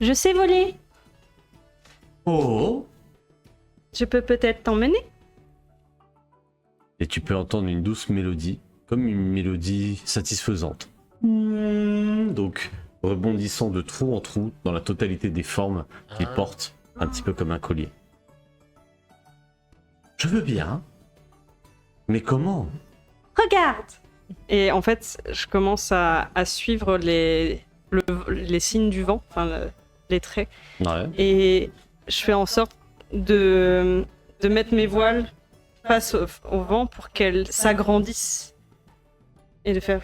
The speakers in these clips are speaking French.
Je sais voler. Oh. Je peux peut-être t'emmener. Et tu peux entendre une douce mélodie, comme une mélodie satisfaisante. Donc, rebondissant de trou en trou dans la totalité des formes qu'il porte, un petit peu comme un collier. Je veux bien. Mais comment? Regarde. Et en fait, je commence à suivre les signes du vent, enfin les traits. Ouais. Et je fais en sorte de mettre mes voiles face au vent pour qu'elles s'agrandissent. Et de faire...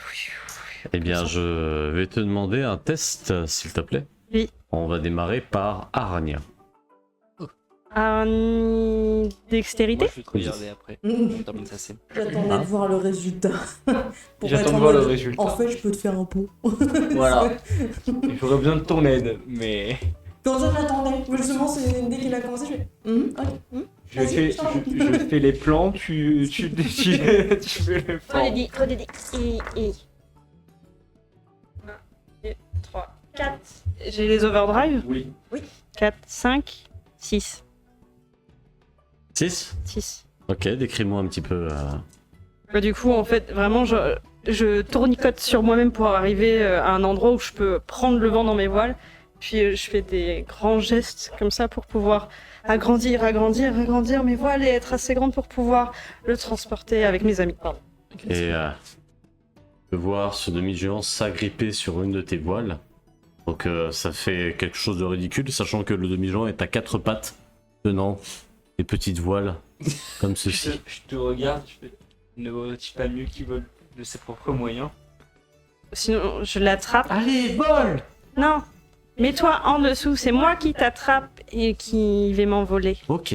Eh bien, je vais te demander un test, s'il te plaît. Oui. On va démarrer par Arania. Dextérité. Moi, je vais te regarder après. On termine sa scène. J'attendais de voir le résultat. Pour J'attends être de en voir le mode, résultat. En fait, je peux te faire un pot. Voilà. J'aurais besoin de ton aide, mais Comme ça, j'attendais. Justement, dès qu'il a commencé, je fais. Ok. je Vas-y, fais, je t'en prie. je fais les plans, tu fais les plans. Trop de dés. 1, 2, 3, 4. J'ai les overdrive. Oui. 4, 5, 6. 6. 6. Ok, décris-moi un petit peu. Du coup, en fait, vraiment, je tournicote sur moi-même pour arriver à un endroit où je peux prendre le vent dans mes voiles. Puis je fais des grands gestes comme ça pour pouvoir agrandir mes voiles et être assez grande pour pouvoir le transporter avec mes amis. Pardon. Et de voir ce demi-géant s'agripper sur une de tes voiles. Donc ça fait quelque chose de ridicule, sachant que le demi-géant est à 4 pattes, tenant des petites voiles comme ceci. Je te regarde, je fais. Ne vaut-il pas mieux qu'il vole de ses propres moyens? Sinon, je l'attrape. Allez, vole! Non, mets-toi en dessous, c'est moi qui t'attrape et qui vais m'envoler. Ok.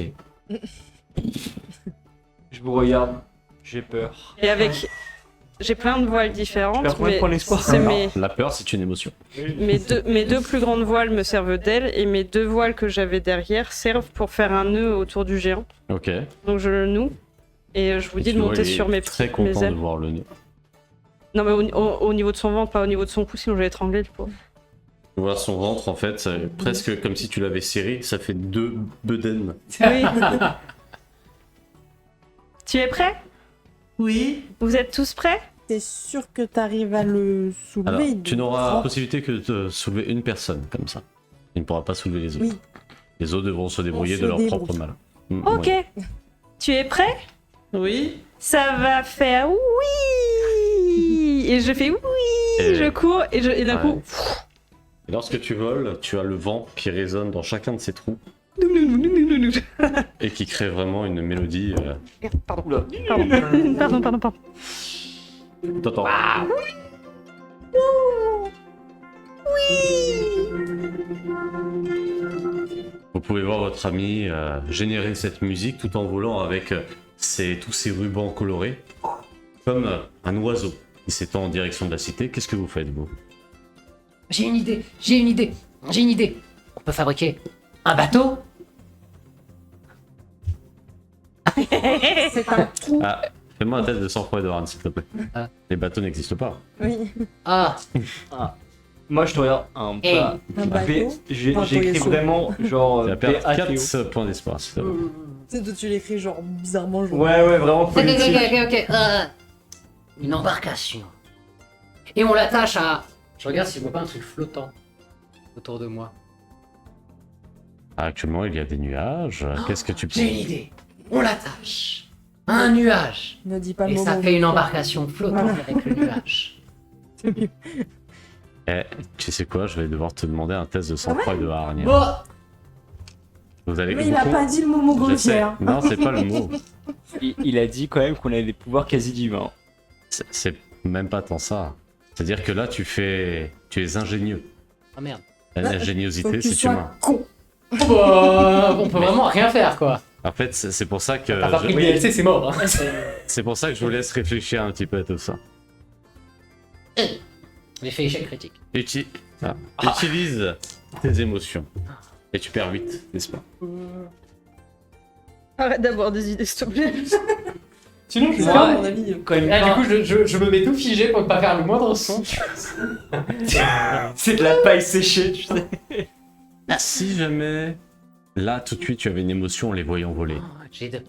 Je vous regarde, j'ai peur. Et avec... J'ai plein de voiles différentes, Perds moins de mais points d'espoir. c'est mes... La peur, c'est une émotion. Mes deux plus grandes voiles me servent d'ailes et mes deux voiles que j'avais derrière servent pour faire un nœud autour du géant. Ok. Donc je le noue et je vous dis de monter sur mes Très petits mes content de ailes. voir le nez. Non mais au niveau de son ventre, pas au niveau de son cou, sinon je vais étrangler le pauvre. Tu vois son ventre, en fait, c'est presque comme si tu l'avais serré, ça fait 2 bedaines. Oui. Tu es prêt? Oui. Vous êtes tous prêts? T'es sûr que t'arrives à le soulever? Alors, il tu est n'auras la grand. possibilité que de soulever une personne, comme ça. Il ne pourra pas soulever les autres. Oui. Les autres devront se débrouiller se de leur débrouille. propre mal. Ok. Ouais. Tu es prêt? Oui. Ça va faire oui. Et je fais oui. Et- Je cours et d'un coup. Et lorsque tu voles, tu as le vent qui résonne dans chacun de ces trous et qui crée vraiment une mélodie. Pardon. Oula. Pardon. T'entends. Vous pouvez voir votre ami générer cette musique tout en volant avec tous ces rubans colorés, comme un oiseau qui s'étend en direction de la cité. Qu'est-ce que vous faites, vous? J'ai une idée. On peut fabriquer un bateau. C'est un trou. Ah, fais-moi un test de sang-froid et de rane, s'il te plaît. Ah. Les bateaux n'existent pas. Oui. Ah, Moi, je te regarde un Hey. pas. Un bateau. J'écris vraiment genre Tu vas perdre BATO. 4 points d'espoir, s'il te plaît. Tu sais, toi, tu l'écris genre bizarrement. Genre... Ouais, vraiment ok. politique. Une embarcation. Et on l'attache à... Je regarde si je vois pas un truc flottant autour de moi. Actuellement, il y a des nuages. Qu'est-ce que tu J'ai une penses? idée. On l'attache à un nuage. Ne dis pas le Et mot. ça mon fait une gars. embarcation flottante Voilà. avec le nuage. Eh, tu sais quoi? Je vais devoir te demander un test de sang-froid et de hargne. Bon, Vous allez. Mais il a pas dit le mot Je sais. montgolfière. Non, c'est pas le mot. Il a dit quand même qu'on avait des pouvoirs quasi divins. C'est même pas tant ça. C'est-à-dire que là, tu es ingénieux. ah merde. Faut L'ingéniosité, que tu c'est sois humain. con. On peut vraiment rien faire, quoi. En fait, c'est pour ça que T'as pas pris le DLC, c'est mort. Hein. c'est pour ça que je vous laisse réfléchir un petit peu à tout ça. J'ai fait échec critique. Utilise tes émotions. Et tu perds 8, n'est-ce pas? Arrête d'avoir des idées, s'il te plaît. Sinon, C'est ça, à mon avis. quand même Là, du coup, je me mets tout figé pour ne pas faire le moindre son. c'est de la paille séchée, tu sais. Si jamais, là, tout de suite, tu avais une émotion en les voyant voler. Oh, j'ai de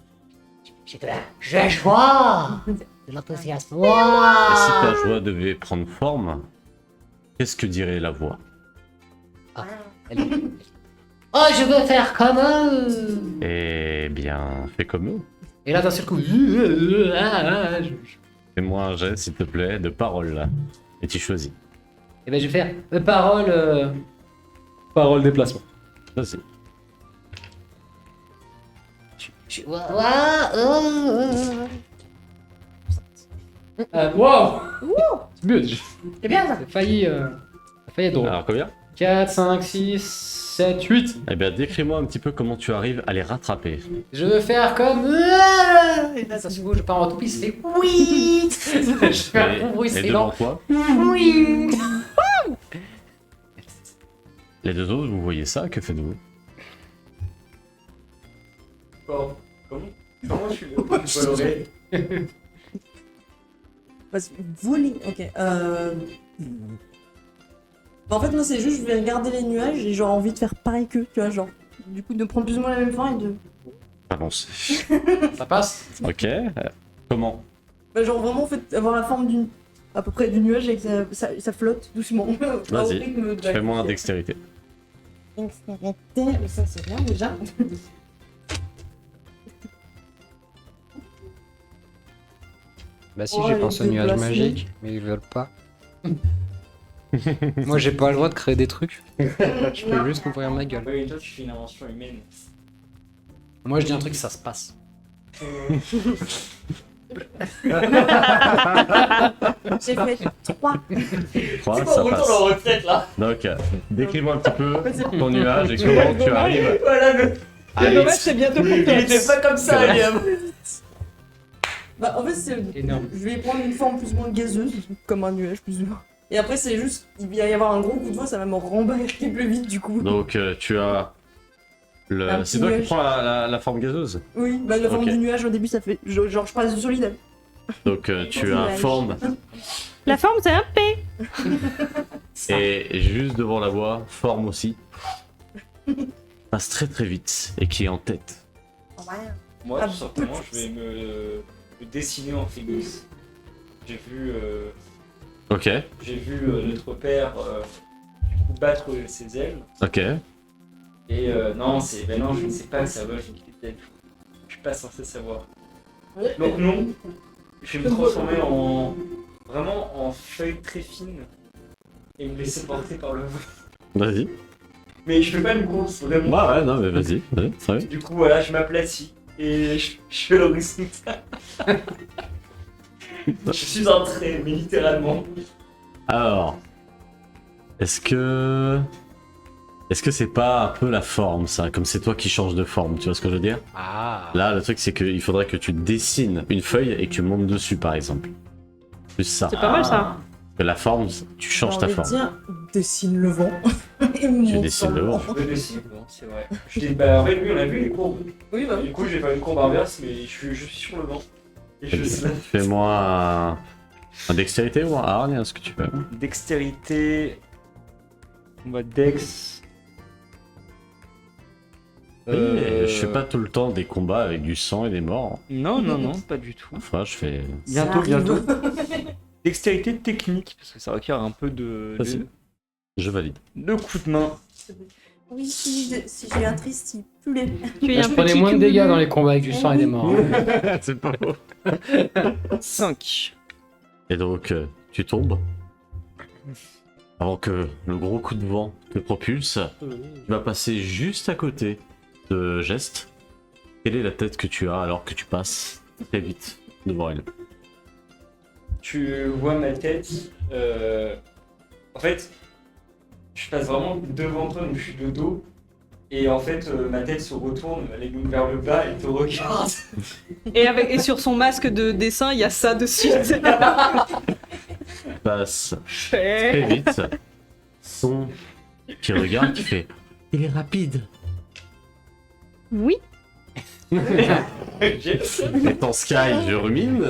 la joie, de l'enthousiasme. Et Wow. si ta joie devait prendre forme, qu'est-ce que dirait la voix? Oh, je veux faire comme eux. Eh bien, fais comme eux. Et là, d'un seul coup, Fais-moi un jet, s'il te plaît, de parole, là. Et tu choisis. et ben je vais faire parole déplacement. Vas-y. Wow. C'est mieux. C'est bien ça. Ça a failli être drôle. Alors, combien? 4, 5, 6, 7, 8. Eh bien, décris-moi un petit peu comment tu arrives à les rattraper. Je veux faire comme... Et là, ça se voit, je pars en tout pis, ça fait... Oui. Je fais un gros bruit, Et c'est devant lent. toi, Oui. les deux autres, vous voyez ça, que faites-vous? Comment je suis coloré? Parce que voler, ok. Bah, en fait, moi, c'est juste, je vais regarder les nuages et j'ai envie de faire pareil qu'eux, tu vois, genre. Du coup, de prendre plus ou moins la même forme et de. Avancer. Ça passe. Ok. Comment? Bah, genre, vraiment, en fait, avoir la forme d'une. À peu près du nuage et que ça flotte doucement. Vas-y. Au rythme de la- Fais-moi un dextérité. Dextérité, mais ça, c'est bien déjà. Bah si, Oh, j'ai les pensé au nuage déplacements. magique, mais ils veulent pas. Moi j'ai pas le droit de créer des trucs. Je peux juste m'ouvrir ma gueule. Oui, toi tu fais une invention humaine. Moi, je dis un truc, ça se passe. J'ai fait 3. 3, ça passe. retraite là. Donc, décris-moi un petit peu ton nuage et comment tu arrives Voilà, à Le dommage, X. c'est bientôt pour il toi. était pas comme ça, C'est Liam. Bah, en fait, c'est. Énorme. Je vais prendre une forme plus ou moins gazeuse, comme un nuage plus ou moins. Et après, c'est juste, il va y avoir un gros coup de vent, ça va me remballer plus vite du coup. Donc, tu as. Un C'est petit toi qui nuage. prends la forme gazeuse. Oui, bah la forme Ok. du nuage au début, ça fait. Genre, je passe du solide. Donc, tu as Nuage. forme La forme, c'est un P. et juste devant la voix, forme aussi. Passe très très vite et qui est en tête. Moi, Ah, tout simplement, je vais me dessiner en Phoenix. J'ai vu, Ok, notre père du coup, battre ses ailes. ok. Et non, je ne sais pas que ça vole, qu'il est peut-être. Je suis pas censé savoir. Donc non, je vais me transformer vraiment en feuille très fine et me laisser porter par le vent. Vas-y. Mais je fais pas une course, vraiment. Bah ouais, non mais vas-y, très bien. Du coup, voilà, je m'aplatis et je fais l'horizontal. Je suis un trait, mais littéralement. Alors, est-ce que c'est pas un peu la forme ça, comme c'est toi qui changes de forme, tu vois ce que je veux dire? Ah. Là, le truc c'est qu'il faudrait que tu dessines une feuille et que tu montes dessus par exemple. Plus ça. C'est pas mal ça. Que la forme, tu changes ta forme. Dire, dessine le vent. Et Tu monte dessines dans le vent. Je peux dessiner, bon, c'est vrai. Bah, en fait, lui, on a vu les courbes. Oui, bah oui. Du coup, j'ai fait une courbe inverse, mais je suis sur le vent. Et je slide. Fais-moi un dextérité ou un hargne, ce que tu veux. Dextérité. On va dex. Oui, je fais pas tout le temps des combats avec du sang et des morts. Non, pas du tout. Enfin, je fais. Bientôt, Ça arrive. bientôt. Dextérité technique, parce que ça requiert un peu de Vas-y. Je valide. coups de main. Oui, si j'ai un triste, il plaît. Tu es Je un prenais petit moins de cumuleux. dégâts dans les combats avec du sang et des morts. c'est pas beau. 5. Et donc, tu tombes. Avant que le gros coup de vent te propulse, tu vas passer juste à côté de Geste. Quelle est la tête que tu as alors que tu passes très vite devant elle? Tu vois ma tête. En fait, je passe vraiment devant toi, donc je suis de dos. Et en fait, ma tête se retourne, elle est vers le bas et te regarde. Et sur son masque de dessin, il y a ça dessus. Tu passes très vite. Son qui regarde, qui fait. Il est rapide. Oui. Et ton Sky, je rumine.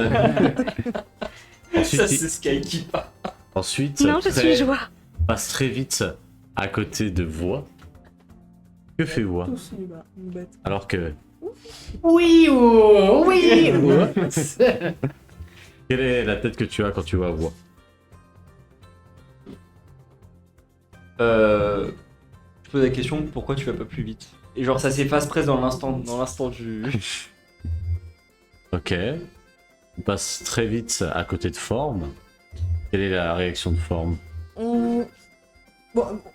Ça, Ensuite, c'est Sky qui parle. ensuite Non, je très- suis joie. passe très vite à côté de Voix. Que fait voix Tous nous battent. alors que... Oui ou oui ou. Quelle est la tête que tu as quand tu vois voix? Je pose la question, pourquoi tu vas pas plus vite? Et genre ça s'efface presque dans l'instant du... Ok. On passe très vite à côté de Forme. Quelle est la réaction de Forme? Bon,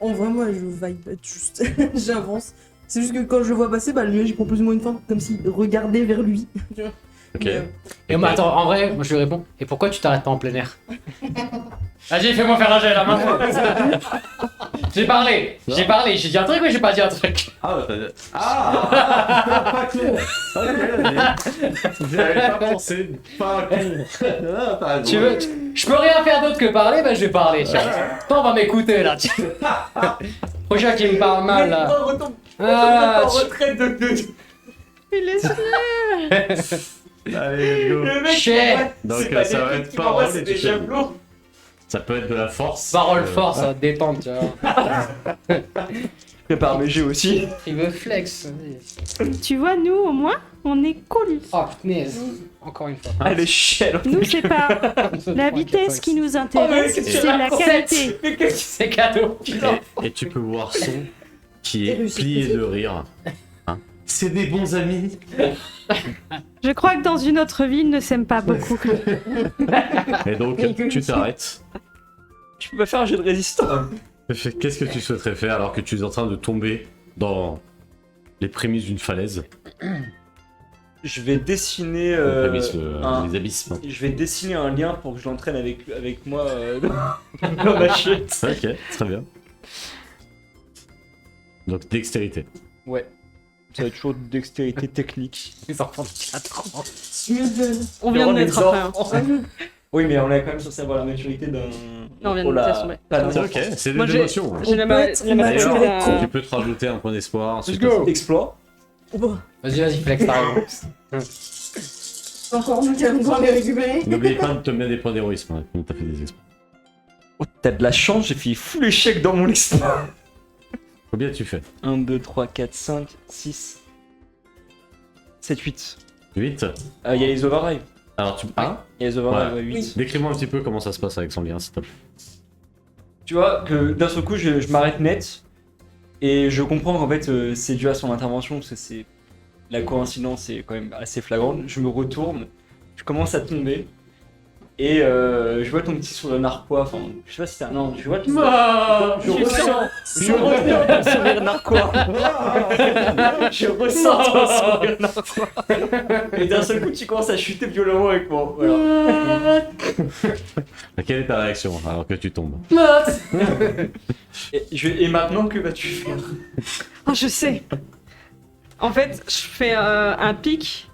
en vrai, moi, je vibe juste. J'avance. C'est juste que quand je le vois passer, le nuage il prend plus ou moins une forme, comme s'il regardait vers lui. Tu vois. Ok. Mais, Et moi, attends, en vrai, moi je lui réponds. Et pourquoi tu t'arrêtes pas en plein air? Vas-y, fais-moi faire un jet là maintenant. J'ai parlé, j'ai dit un truc ou j'ai pas dit un truc? Ah, bah, pas con. Ok, j'avais pas pensé. Pas con. Ah, t'as raison. Tu veux, je peux rien faire d'autre que parler, bah je vais parler. Tiens. Toi, on va m'écouter là. Prochain qui me parle mal là. Ah, en retraite de... Mais laisse-le. Allez, let's go. Le mec, Chais. Donc, c'est pas ça des va trucs être qui m'envoient, parole c'est et des tu fais- javelots. Ça peut être de la force. Parole force, ça va te détendre, tu vois. Je prépare mes jeux aussi. Il veut flex. vas-y. Tu vois, nous, au moins, on est cool. Oh punaise. Encore une fois. Ah, le chien. Nous, c'est pas la vitesse qui nous intéresse, qu'est-ce que tu c'est la racontes? qualité. Mais qu'est-ce que C'est cadeau. Et tu peux voir Son qui Et est réussi. plié de rire. Hein. C'est des bons amis. Je crois que dans une autre vie, ils ne s'aiment pas beaucoup. Et donc, tu t'arrêtes. tu peux pas faire un jeu de résistance? Qu'est-ce que tu souhaiterais faire alors que tu es en train de tomber dans les prémices d'une falaise? Je vais dessiner... Les prémices, un- les abysses. hein. Je vais dessiner un lien pour que je l'entraîne avec moi dans ma chute. Ok, très bien. Donc, dextérité. Ouais. Ça va être toujours de dextérité technique. Les enfants de 4 ans. On vient de Les naître après. hein. enfants. Oui, mais on est quand même censé avoir la maturité d'un... Non, on vient de Oh là, naître, ouais. pas d'un C'est enfant. ok, c'est Moi, des j'ai- émotions. J'ai la, On peut être la maturité immature. d'un- Tu peux te rajouter un point d'espoir. Let's ensuite, go. Explore. Bon, Vas-y, flex, t'arrives. encore nous qui allons pouvoir les récupérer. N'oublie pas de te mettre des points d'héroïsme hein, quand t'as fait des exploits. Oh, t'as de la chance, j'ai fait full échec dans mon exploit. Combien tu fais 1, 2, 3, 4, 5, 6, 7, 8. 8. Il y a les overrides. Alors, tu. Ah Il y a les overrides, Ouais. ouais, 8. Décris-moi un petit peu comment ça se passe avec son lien, s'il te plaît. Tu vois que d'un seul coup, je m'arrête net. Et je comprends qu'en fait, c'est dû à son intervention, parce que c'est... La coïncidence est quand même assez flagrante. Je me retourne, je commence à tomber. Et je vois ton petit sourire narquois, enfin, je sais pas si c'est un... Non, je vois ton... Je ressens ton sourire narquois. Je ressens ton sourire narquois. Et d'un seul coup, tu commences à chuter violemment avec moi. Voilà. Quelle est ta réaction alors que tu tombes? Et maintenant, que vas-tu faire? Oh, je sais. En fait, je fais un pic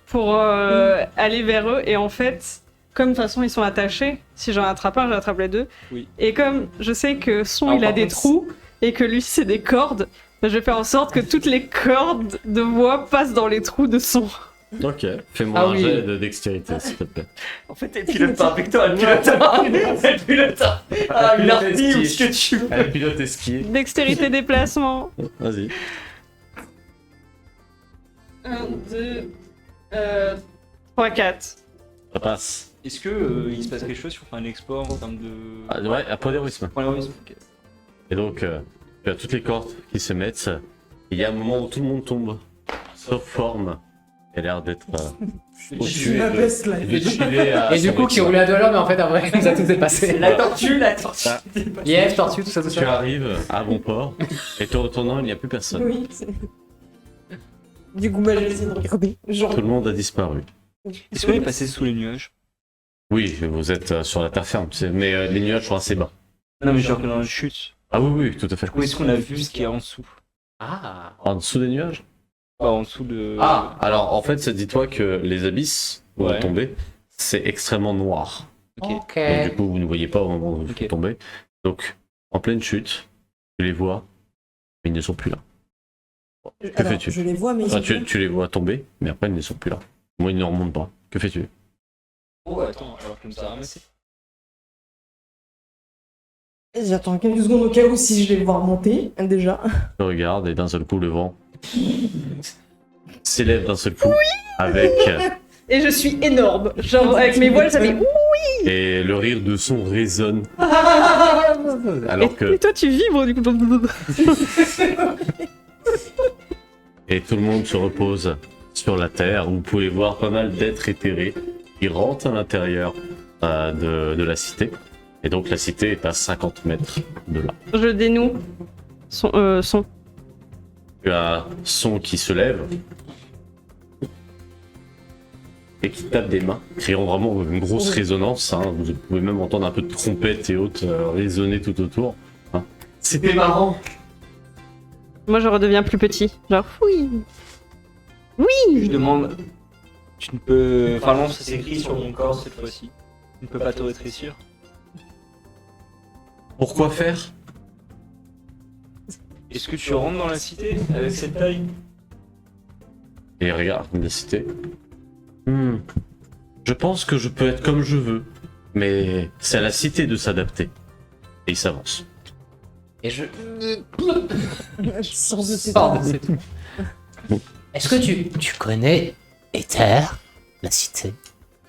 pour aller vers eux. Et en fait, comme de toute façon ils sont attachés, si j'en attrape un, j'attrape les deux. Oui. Et comme je sais que Son Alors, il a par des contre, trous et que lui c'est des cordes, bah, je vais faire en sorte que toutes les cordes de voix passent dans les trous de Son. Ok, fais-moi Ah un oui. jet de dextérité, s'il te plaît. En fait, elle pilote pas avec toi, elle pilote elle pilote une harpie ou ce que tu veux. Elle pilote esquier. Dextérité déplacement. Vas-y. 1, 2, 3, 4. Ça passe. Est-ce que il se passe quelque chose sur un export en termes de... Ah, ouais, un point d'héroïsme. Point d'héroïsme, ok. Et donc, tu as toutes les cordes qui se mettent. Et il y a un moment où tout le monde tombe. Sauf Forme. Elle a l'air d'être au-dessus ma et best de life. chiller à Et du son coup, qui rythme. roulait à 2 à l'heure, mais en fait, après, comme ça, tout est passé. La tortue. Yes, tortue, tout ça, tout Tu ça. arrives à bon port. Et te retournant, il n'y a plus personne. Oui, c'est... Du coup, j'ai essayé de regarder. Genre... Tout le monde a disparu. Est-ce qu'on est passé sous les nuages? Oui, vous êtes sur la terre ferme, mais les nuages sont assez bas. Non, mais genre dans la chute. Ah oui, oui, tout à fait. Où est-ce qu'on a vu ce qu'il y a en dessous? Ah. En dessous des nuages? Pas en dessous de... Ah, alors en fait, dis-toi que les abysses où Ouais. vous tombez, c'est extrêmement noir. Ok. Ok. Donc du coup, vous ne voyez pas au moment où vous Ok. tombez. Donc, en pleine chute, tu les vois, mais ils ne sont plus là. Que Alors, fais-tu? je les vois, mais... ils Enfin, sont tu les vois tomber, mais après, ils ne sont plus là. Moi, ils ne remontent pas. Que fais-tu? Oh, attends, alors comme ça, ramasser. J'attends quelques secondes au cas où si je vais voir monter, déjà. Je regarde et d'un seul coup, le vent s'élève d'un seul coup avec Et je suis énorme. Genre, avec mes voiles, ça fait ouh. et le rire de son résonne. Alors que Et toi, tu vibres du coup. et tout le monde se repose sur la terre. Vous pouvez voir pas mal d'êtres éthérés qui rentrent à l'intérieur de la cité. Et donc la cité est à 50 mètres de là. Je dénoue son. Tu as son qui se lève et qui tape des mains, créant vraiment une grosse résonance. Hein. Vous pouvez même entendre un peu de trompette et autres résonner tout autour. Hein. C'était marrant. Moi, je redeviens plus petit. Genre, oui. Je demande. Tu ne peux. Enfin, non, ça s'écrit sur mon corps cette fois-ci. Tu ne peux pas te rétrécir. Pourquoi faire? Est-ce que tu rentres dans la cité avec cette taille? Et regarde la cité. Je pense que je peux être comme je veux, mais c'est à la cité de s'adapter. Et il s'avance. Et je Sors de tes sors dents. de cette... Est-ce que tu connais Ether, la cité?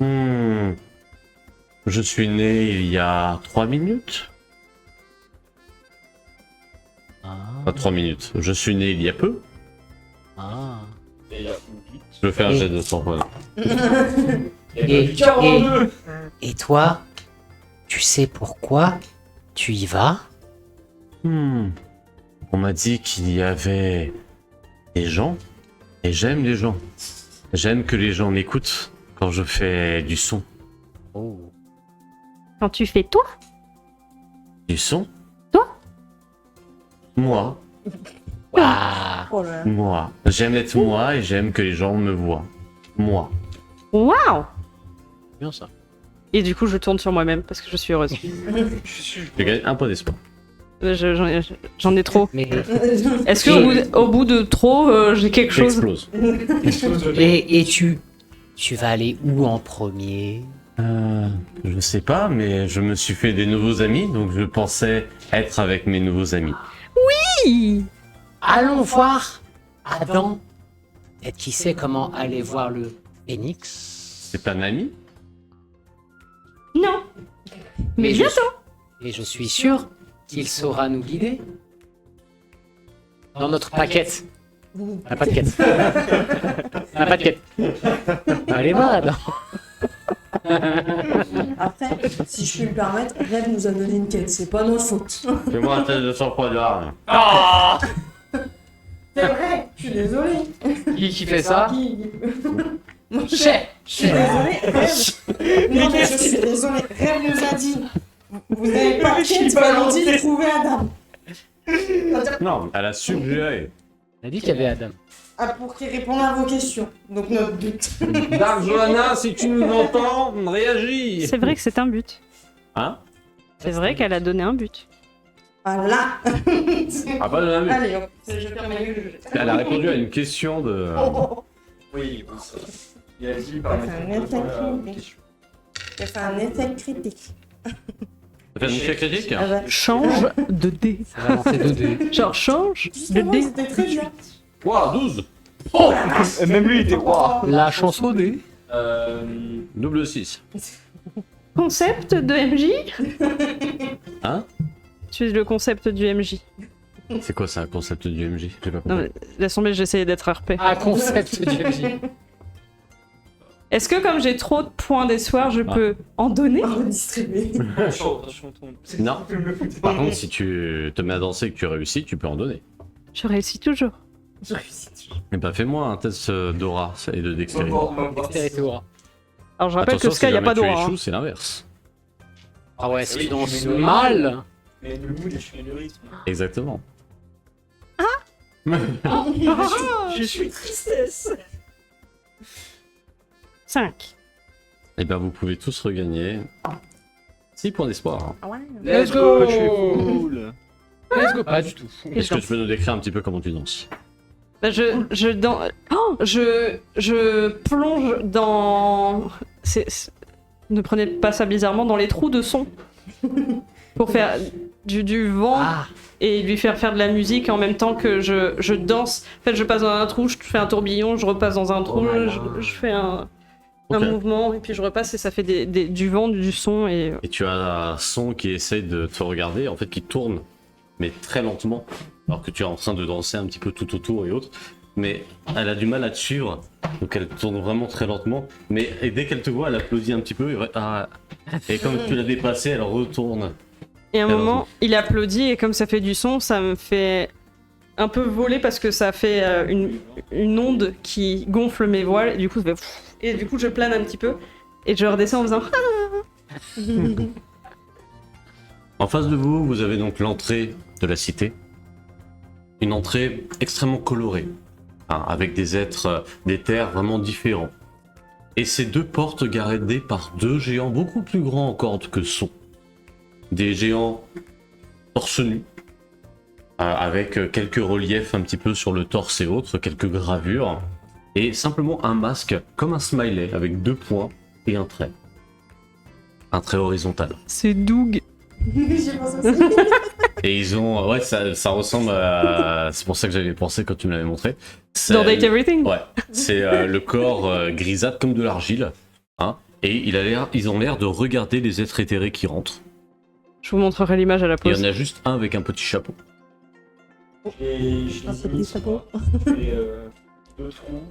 Je suis né il y a 3 minutes. Pas 3 minutes. Je suis né il y a peu. Ah. Je fais un jet de sang. Voilà. Et toi, tu sais pourquoi tu y vas? On m'a dit qu'il y avait des gens, et j'aime les gens. J'aime que les gens m'écoutent quand je fais du son. Oh. Quand tu fais toi. Du son? Toi? Moi. Waouh. Oh là là. Moi. J'aime être moi et j'aime que les gens me voient. Moi. Waouh. Bien ça. Et du coup, je tourne sur moi-même parce que je suis heureuse. Je gagne un point d'espoir. J'en ai trop. Mais Est-ce que au bout de trop, j'ai quelque chose? J'explose. et tu vas aller où en premier? Je sais pas, mais je me suis fait des nouveaux amis, donc je pensais être avec mes nouveaux amis. Oui. Allons voir Adam. Peut-être qui sait comment aller voir le phénix. C'est un ami? Non. Mais Et bientôt. Et je suis sûr qu'il saura nous guider. Dans notre paquette. On n'a pas de quête. On n'a pas de quête. Allez, va, Adam. Après, si je puis me permettre, Rêve nous a donné une quête, c'est pas notre faute. Fais-moi un test de sang-froid de rare. C'est vrai, je suis désolée. Qui fait ça? Moi, je Chais. suis désolée, Rêve. Non, mais je suis désolée, Rêve nous a dit. Vous n'avez pas de quête, Valentine, de trouver Adam. Non, elle a suggéré. On a dit qu'il y avait Adam. Ah, pour qu'il réponde à vos questions. Donc notre but. Dark Johanna, si tu nous entends, réagis. C'est vrai que c'est un but. Hein? C'est vrai qu'elle a donné un but. Ah là. Ah, pas de la vue. Allez, je ferme ma gueule. Elle a répondu à une question de. Oh. Oui, bon, ça. Il a dit par C'est un effet critique. C'est un effet critique. Ça fait un effet critique? Ah bah, Change de dé. Ça va lancer 2 dés. Genre change de justement, dé. c'était très bien. Wow, 12. Même lui, il était roi. La chance au dé. Double 6. Concept de MJ. Hein? Tu es le concept du MJ. C'est quoi ça, concept du MJ? J'ai pas Non compris. mais laisse tomber, j'essayais d'être RP. Ah, concept du MJ. Est-ce que comme j'ai trop de points d'espoir, je peux en donner? Redistribuer. Attention, Non. Par contre, si tu te mets à danser et que tu réussis, tu peux en donner. Je réussis toujours. Je réussis toujours. Et bah, fais-moi un test d'aura et de dextérité. Dextérité aura. Alors je rappelle Attention, que Sky, si y a jamais pas tu d'aura. échoues, Hein. c'est l'inverse. Ah ouais, si tu danses mais le mal. Mais le mood, je fais le rythme. Exactement. Je suis tristesse. 5. Et ben, vous pouvez tous regagner 6 points d'espoir. Let's go. Je suis cool. Let's go. Pas du tout. Est-ce que tu peux nous décrire un petit peu comment tu danses? Bah, je plonge dans. Ne prenez pas ça bizarrement, dans les trous de son. Pour faire du vent Ah, et lui faire de la musique en même temps que je danse. En fait, je passe dans un trou, je fais un tourbillon, je repasse dans un trou, malin. je fais un Ok. mouvement et puis je repasse et ça fait du vent, du son et Et tu as un son qui essaye de te regarder, en fait qui tourne, mais très lentement, alors que tu es en train de danser un petit peu tout autour et autres. Mais elle a du mal à te suivre, donc elle tourne vraiment très lentement. Et dès qu'elle te voit, elle applaudit un petit peu. Et comme tu l'as dépassée, elle retourne. Et à un Alors, moment, il applaudit et comme ça fait du son, ça me fait un peu voler parce que ça fait une onde qui gonfle mes voiles et du coup, ça fait pfff. Et du coup je plane un petit peu et je redescends en faisant En face de vous, vous avez donc l'entrée de la cité. Une entrée extrêmement colorée, hein, avec des êtres, des terres vraiment différents. Et ces deux portes gardées par deux géants beaucoup plus grands encore que sont. Des géants torse nu, avec quelques reliefs un petit peu sur le torse et autres, quelques gravures, et simplement un masque comme un smiley avec deux points et un trait. Un trait horizontal. c'est Doug. J'ai pensé aussi. Et ils ont... Ouais, ça ressemble à... C'est pour ça que j'avais pensé quand tu me l'avais montré. C'est- Dans Date Everything. Ouais, c'est le corps grisâtre comme de l'argile. Hein, et ils ont l'air de regarder les êtres éthérés qui rentrent. Je vous montrerai l'image à la Et il y pause. en a juste un avec un petit chapeau. Et je Un les petit imite, chapeau. quoi. Et deux trous,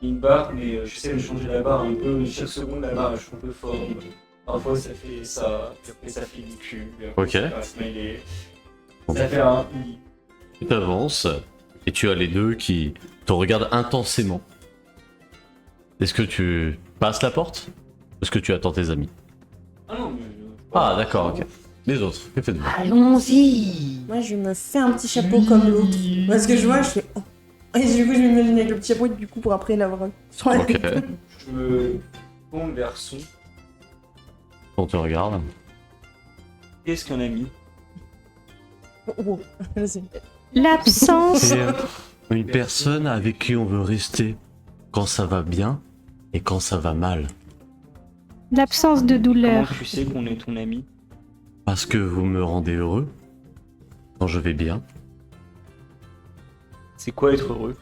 une barre, mais j'essaie de changer la barre un peu. Chaque seconde, la barre elle change de forme. Parfois, ça fait ça, puis après, ça fait du cul. puis après, Ok. ça fait un smiley. Ça fait un i. Tu t'avances et tu as les deux qui te regardent intensément. Est-ce que tu passes la porte? Est-ce que tu attends tes amis? Ah non, mais. Ah d'accord, ok. Les autres, que faites-vous? allons-y. Moi, je me fais un petit chapeau comme l'autre. Parce que je vois, je fais. Oh. Et du coup, je m'imagine avec le petit chapeau, et du coup, pour après l'avoir sur la Ok, tête. Je me tourne vers son. on te regarde. Qu'est-ce qu'un ami? Oh, vas-y. L'absence. C'est une personne avec qui on veut rester quand ça va bien et quand ça va mal. L'absence de Comment douleur. tu sais qu'on est ton ami? Parce que vous me rendez heureux quand je vais bien. C'est quoi être heureux?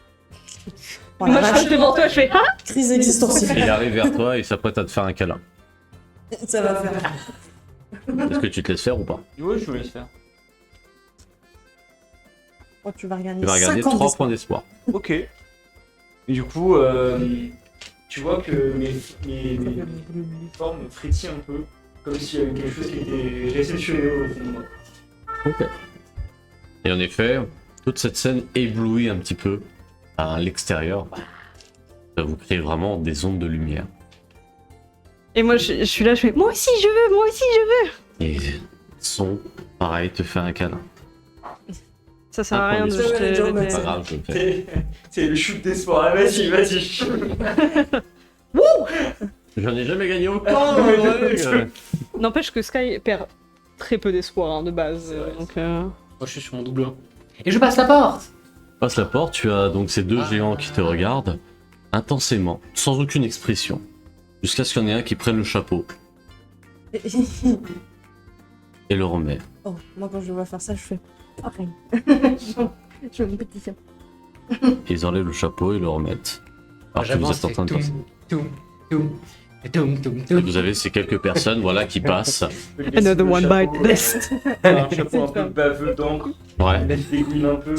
Oh, la Moi je vache. passe devant toi, je fais ah. Crise existentielle. Il arrive vers toi et s'apprête à te faire un câlin. Ça va faire. Est-ce que tu te laisses faire ou pas? Ouais, je vous laisse faire. Oh, tu vas regarder Tu vas regarder 50 3 points d'espoir. Ok. Et du coup, tu vois que mes formes frétillent un peu, comme s'il y avait quelque chose qui était réceptionné au fond de moi. Et en effet, toute cette scène éblouit un petit peu à l'extérieur. Ça vous crée vraiment des ondes de lumière. Et moi je suis là, je fais moi aussi je veux, moi aussi je veux. Et son, pareil, te fait un câlin. Ça sert à Un rien point de d'espoir. jeter Ouais, des- Pas grave, je le fais. C'est le shoot d'espoir. Ah, vas-y, vas-y. J'en ai jamais gagné autant. Ouais. N'empêche que Sky perd très peu d'espoir hein, de base. Donc, Moi, je suis sur mon double 1. Et je passe la porte. Passe la porte, tu as donc ces deux géants qui te regardent intensément, sans aucune expression, jusqu'à ce qu'il y en ait un qui prenne le chapeau et le remet. Oh, moi, quand je vois faire ça, je fais pareil. Je fais mon petit chapeau. Et ils enlèvent le chapeau et le remettent. Alors que vous êtes en train de passer. Et vous avez ces quelques personnes voilà, qui passent. Another one bite list. Un chapeau un peu baveux d'encre. Ouais. Il dégouline un peu.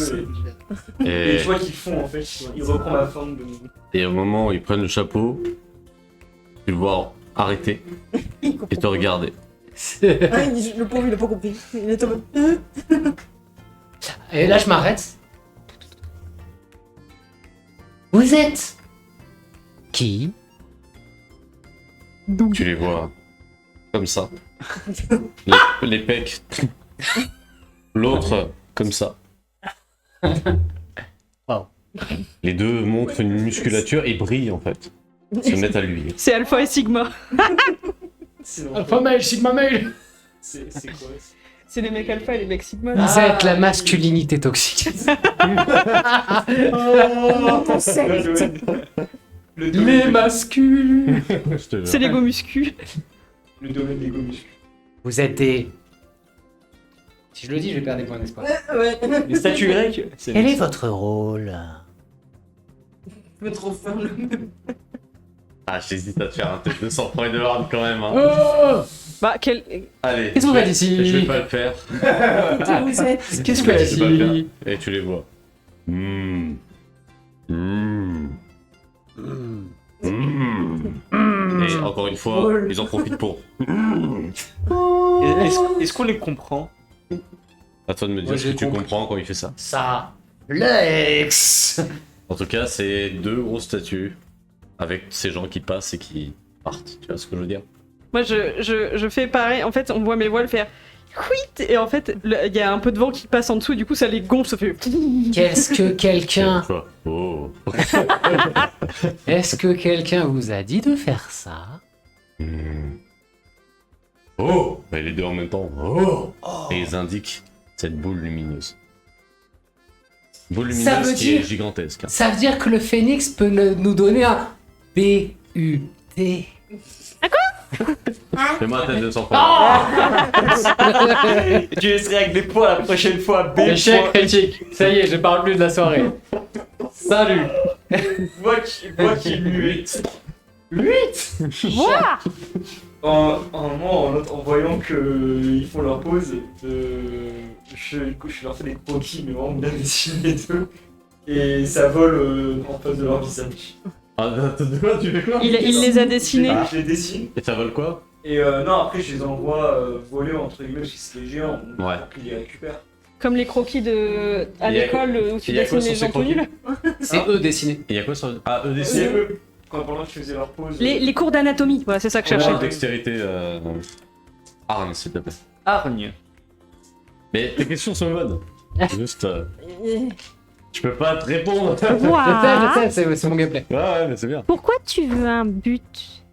Et Et, je vois qu'ils font en fait. Il reprend la forme de. et au moment où ils prennent le chapeau, tu le vois arrêter Il et comprend te pas. regarder. Ah, le pauvre, il a pas compris. Il est en mode. Et là, je m'arrête. Vous êtes qui? Tu les vois comme ça. Les pecs. L'autre comme ça. Wow. Les deux montrent une musculature et brillent en fait. Se mettent à lui. C'est Alpha et Sigma. C'est Alpha male, sigma male. C'est quoi? C'est les mecs Alpha et les mecs Sigma. Vous êtes la masculinité toxique. Le domaine, masculins. Je te jure. C'est l'ego muscu. le domaine des gomuscles. Vous êtes des Si je le dis, je vais perdre des points d'espoir. Ouais. Les statues grecques. Quel est votre rôle? Je vais trop faire le même. Ah, j'hésite à te faire un test de sang-froid et de hard quand même. Hein. Oh! Bah, quel. Allez. Qu'est-ce qu'on fait ici? Je vais pas le faire. Vous êtes. Qu'est-ce Je que vais pas le faire. ici? Et tu les vois. Mmh. Mmh. Mmh. Et encore une fois, ils en profitent pour. Est-ce qu'on les comprend? À toi de me dire Moi, ce j'ai que tu compris. comprends quand il fait ça. Ça. Lex! En tout cas, c'est 2 grosses statues avec ces gens qui passent et qui partent. Tu vois ce que je veux dire? Moi, je fais pareil. En fait, on voit mes voiles faire. Huit et en fait, il y a un peu de vent qui passe en dessous, du coup, ça les gonfle, ça fait. Qu'est-ce que quelqu'un. Quoi? Oh. Est-ce que quelqu'un vous a dit de faire ça? Hmm. Oh. Et les deux en même temps. Oh. Et ils indiquent cette boule lumineuse. Boule Ça lumineuse veut qui est dire- gigantesque. Ça veut dire que le phénix peut nous donner un B-U-T. Fais-moi ta tête de sang Tu laisserais avec des points la prochaine fois. B. Échec critique. Ça y est, je parle plus de la soirée. Salut. Voix qui muette. 8. Voilà. En voyant qu'ils font leur pause, je leur fais des croquis, mais vraiment bien dessinés d'eux. Et ça vole en face de leur visage. Ah, tu fais quoi? Il les a dessinés. Je les dessine. Et ça vole quoi? Et non, après, je les envoie voler entre guillemets, parce que c'est des géants. Donc Ouais. pour qu'ils les récupèrent. Comme les croquis à Il y a- l'école où tu il y a quoi dessines sur les ces gens tout nuls. C'est eux dessinés. Et y'a quoi sur. Ah, eux C'est dessinés? eux, pendant que je faisais leur pause. Les cours d'anatomie, voilà, c'est ça que je cherchais. Ouais. Dextérité. Arne, s'il te plaît. Hargne. Mais tes questions sont bonnes. Juste. Je peux pas te répondre. Je sais, c'est mon gameplay. Ouais, mais c'est bien. Pourquoi tu veux un but?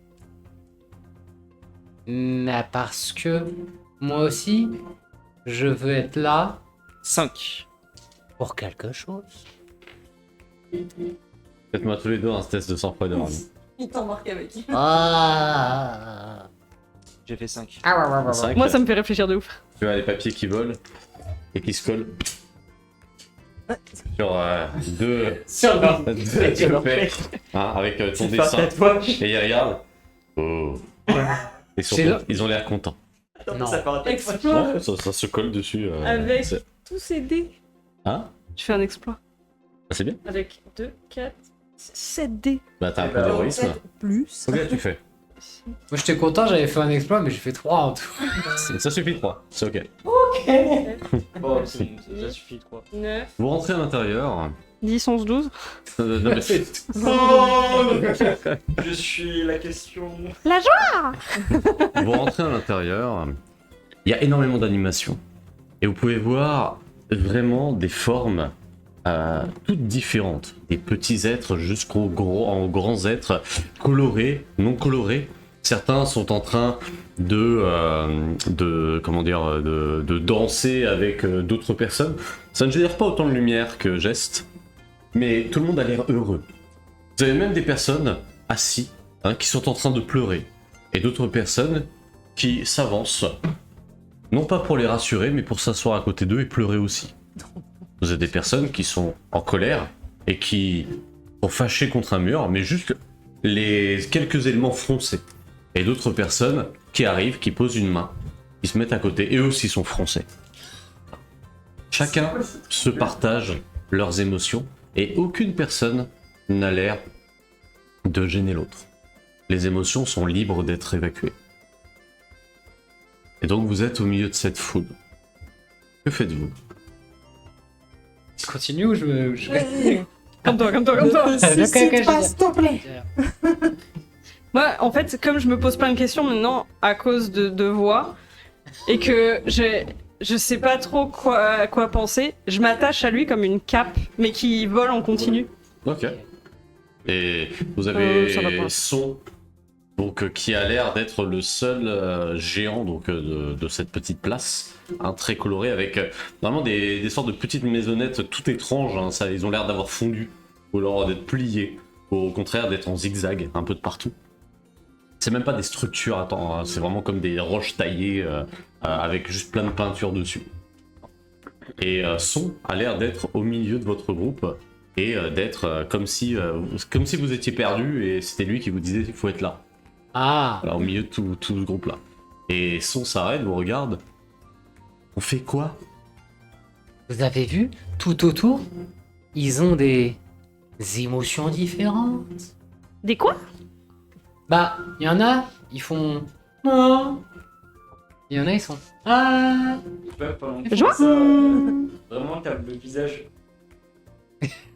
Parce que moi aussi, je veux être là 5. pour quelque chose. Faites-moi tous les deux un test de sang-froid et de hard. Il t'embarque avec. Ah. J'ai fait 5. Cinq. Moi, ça me fait réfléchir de ouf. Tu as les papiers qui volent et qui se collent sur deux Sur leur faits, hein, avec ton dessin. tatouage. Et ils regardent. Oh. Et surtout, C'est là- ils ont l'air contents. Non. Ça fait un tatouage. Exploit Ouais, ça se colle dessus. avec c'est- tous ces dés. Hein? Tu fais un exploit. Ah, c'est bien. Avec 2, 4, 7 dés. Bah, t'as un Eh peu ben, d'héroïsme. Plus. Combien tu fais? Moi j'étais content, j'avais fait un exploit, mais j'ai fait 3 en tout. Ça suffit 3. C'est ok. Bon, ça suffit 3. 9, Vous rentrez à l'intérieur. 10, 11, 12. Non, mais- Je suis la question. Vous rentrez à l'intérieur, il y a énormément d'animations. Et vous pouvez voir vraiment des formes toutes différentes. Des petits êtres jusqu'aux grands êtres colorés, non colorés. Certains sont en train de danser avec d'autres personnes. Ça ne génère pas autant de lumière que geste, mais tout le monde a l'air heureux. Vous avez même des personnes assis qui sont en train de pleurer. Et d'autres personnes qui s'avancent, non pas pour les rassurer, mais pour s'asseoir à côté d'eux et pleurer aussi. Vous avez des personnes qui sont en colère et qui sont fâchées contre un mur, mais juste les quelques éléments froncés. Et d'autres personnes qui arrivent, qui posent une main, qui se mettent à côté, et eux aussi sont froncés. Chacun se partage leurs émotions, et aucune personne n'a l'air de gêner l'autre. Les émotions sont libres d'être évacuées. Et donc vous êtes au milieu de cette foule. Que faites-vous? Je continue ou je... Comme toi. Ok, Pas, s'il te plaît. Moi, en fait, comme je me pose plein de questions maintenant à cause de voix, et que je sais pas trop quoi penser, je m'attache à lui comme une cape, mais qui vole en continu. Ok. Et vous ça va avez pas. Son, donc qui a l'air d'être le seul géant donc de cette petite place, très coloré avec vraiment des sortes de petites maisonnettes tout étranges. Hein, ça, ils ont l'air d'avoir fondu ou alors d'être pliés, ou au contraire d'être en zigzag un peu de partout. C'est même pas des structures, attends, hein, c'est vraiment comme des roches taillées avec juste plein de peinture dessus. Et Son a l'air d'être au milieu de votre groupe et d'être comme si vous étiez perdu et c'était lui qui vous disait il faut être là. Ah, Voilà, au milieu de tout ce groupe-là. Et Son s'arrête, vous regarde. On fait quoi? vous avez vu, tout autour, ils ont des émotions différentes. Des quoi? Bah, il y en a, ils font... Non. Il y en a, ils sont... Ah. Ouais, pendant que tu Joie. fais ça, vraiment, t'as le visage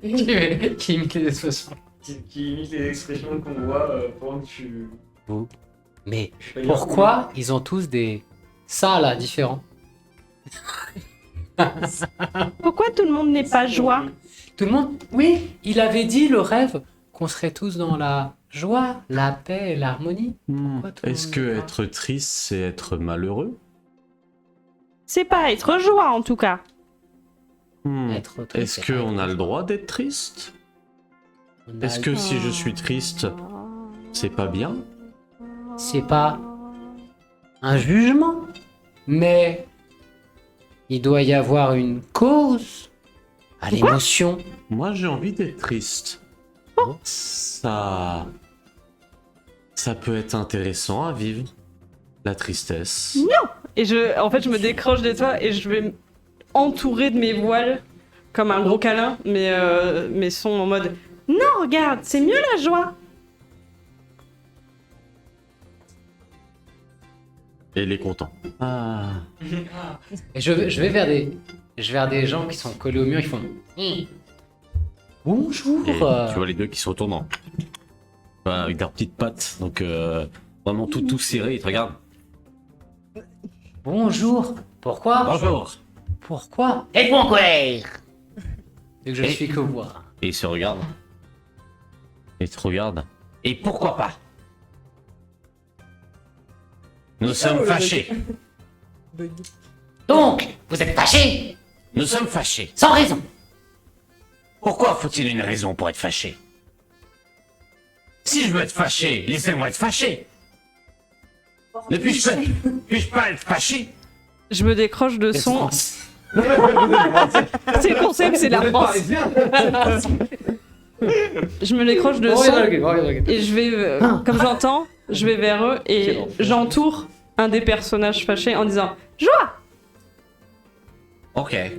qui imite les expressions. qui imite les expressions qu'on voit pendant que tu... Mais je sais pas dire pourquoi ils ont tous des... Ça, là, différents? Pourquoi tout le monde n'est pas joie? Tout le monde... Oui, il avait dit, le rêve, qu'on serait tous dans la joie, la paix et l'harmonie. Pourquoi tout le Est-ce monde que n'est pas être triste, c'est être malheureux? C'est pas être joie en tout cas. Être triste, Est-ce c'est qu'on pas a être le droit d'être triste? On a Est-ce le- que si je suis triste, c'est pas bien? C'est pas un jugement, mais il doit y avoir une cause à l'émotion. Moi, j'ai envie d'être triste. Oh. Ça peut être intéressant à vivre. La tristesse. Et en fait, je me décroche de toi et je vais m'entourer de mes voiles comme un gros câlin, mais Son en mode non, regarde, c'est mieux la joie. Et il est content. Ah. Et je vais vers des gens qui sont collés au mur, ils font bonjour. Et tu vois les deux qui se retournent avec leurs petites pattes. Donc vraiment tout serré. Ils te regardent. Bonjour. Pourquoi? Bonjour. Pourquoi? Êtes-vous en colère? Et que je Et- suis que voir. Et ils se regardent. Et ils te regardent. Et pourquoi pas? Nous sommes fâchés. Bug. Donc, vous êtes fâchés? Nous sommes fâchés. Sans raison. Pourquoi faut-il une raison pour être fâché? Si je veux être fâché, laissez-moi être fâché. Ne puis-je pas être fâché? Je me décroche de Son. C'est le concept, c'est la France. Je me décroche de Son et je vais, comme j'entends, je vais vers eux et j'entoure un des personnages fâchés en disant joie. Ok. Et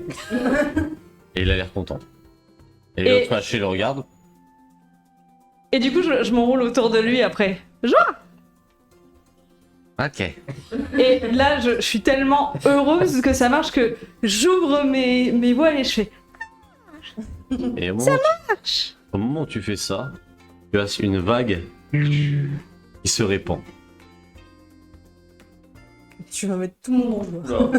il a l'air content. Et Et- l'autre fâché le regarde. Et du coup, je m'enroule autour de lui après. Joie. Ok. Et là, je suis tellement heureuse que ça marche que j'ouvre mes voiles et je fais Et marche. au moment où tu fais ça, tu as une vague qui se répand. Tu vas mettre tout le monde en joie.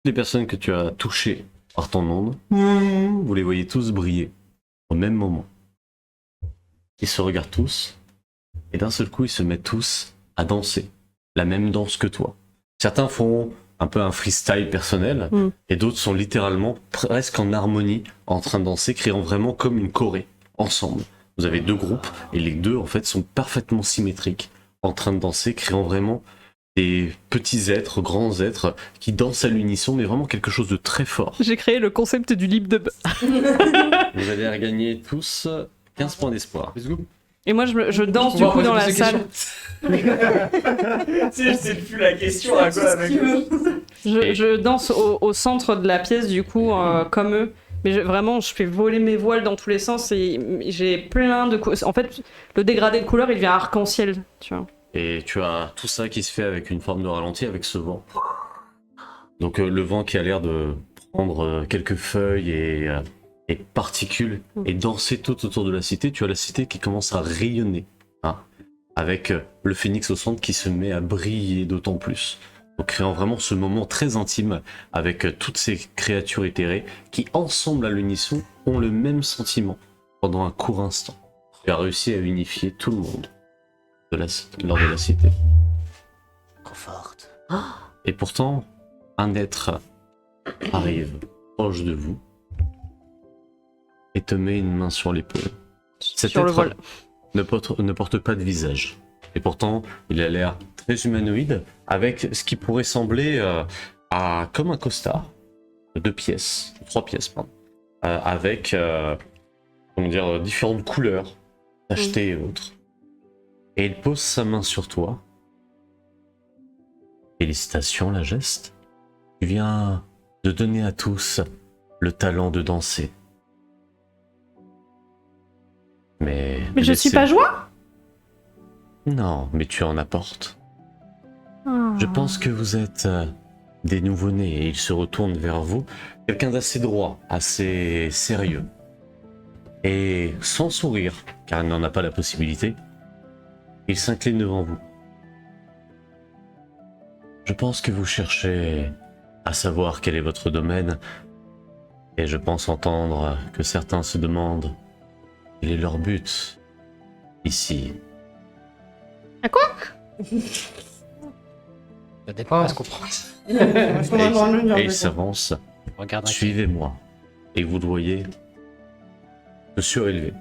Les personnes que tu as touchées par ton onde, vous les voyez tous briller au même moment. Ils se regardent tous, et d'un seul coup, ils se mettent tous à danser la même danse que toi. Certains font un peu un freestyle personnel, et d'autres sont littéralement presque en harmonie, en train de danser, créant vraiment comme une choré, ensemble. Vous avez deux groupes, et les deux, en fait, sont parfaitement symétriques, en train de danser, créant vraiment des petits êtres, grands êtres, qui dansent à l'unisson, mais vraiment quelque chose de très fort. J'ai créé le concept du lip dub. Vous allez regagner tous 15 points d'espoir. Et moi, je danse du coup dans la salle. C'est plus la question à quoi avec eux. Je danse au centre de la pièce du coup, comme eux. Mais vraiment, je fais voler mes voiles dans tous les sens et j'ai plein de... En fait, le dégradé de couleur, il devient arc-en-ciel, tu vois. Et tu as tout ça qui se fait avec une forme de ralenti, avec ce vent. Donc le vent qui a l'air de prendre quelques feuilles et particules et danser tout autour de la cité. Tu as la cité qui commence à rayonner, hein, avec le phénix au centre qui se met à briller d'autant plus. Donc créant vraiment ce moment très intime avec toutes ces créatures éthérées qui, ensemble à l'unisson, ont le même sentiment pendant un court instant. Tu as réussi à unifier tout le monde lors de la cité. Conforte. Et pourtant, un être arrive proche de vous et te met une main sur l'épaule. Cet Sur le être vol. ne porte pas de visage. Et pourtant, il a l'air très humanoïde, avec ce qui pourrait sembler comme un costard, 2 pièces, 3 pièces, pardon, avec comment dire, différentes couleurs, tachetées et autres. Et il pose sa main sur toi. Félicitations, la geste. Tu viens de donner à tous le talent de danser. Mais je suis pas joie. Non, mais tu en apportes. Je pense que vous êtes des nouveau-nés et il se retourne vers vous. Quelqu'un d'assez droit, assez sérieux. Et sans sourire, car il n'en a pas la possibilité, il s'incline devant vous. Je pense que vous cherchez à savoir quel est votre domaine, et je pense entendre que certains se demandent quel est leur but ici. À quoi? Ça dépend, est-ce qu'on prend Et il s'avance. Regarde un Suivez-moi. Et vous le voyez se surélever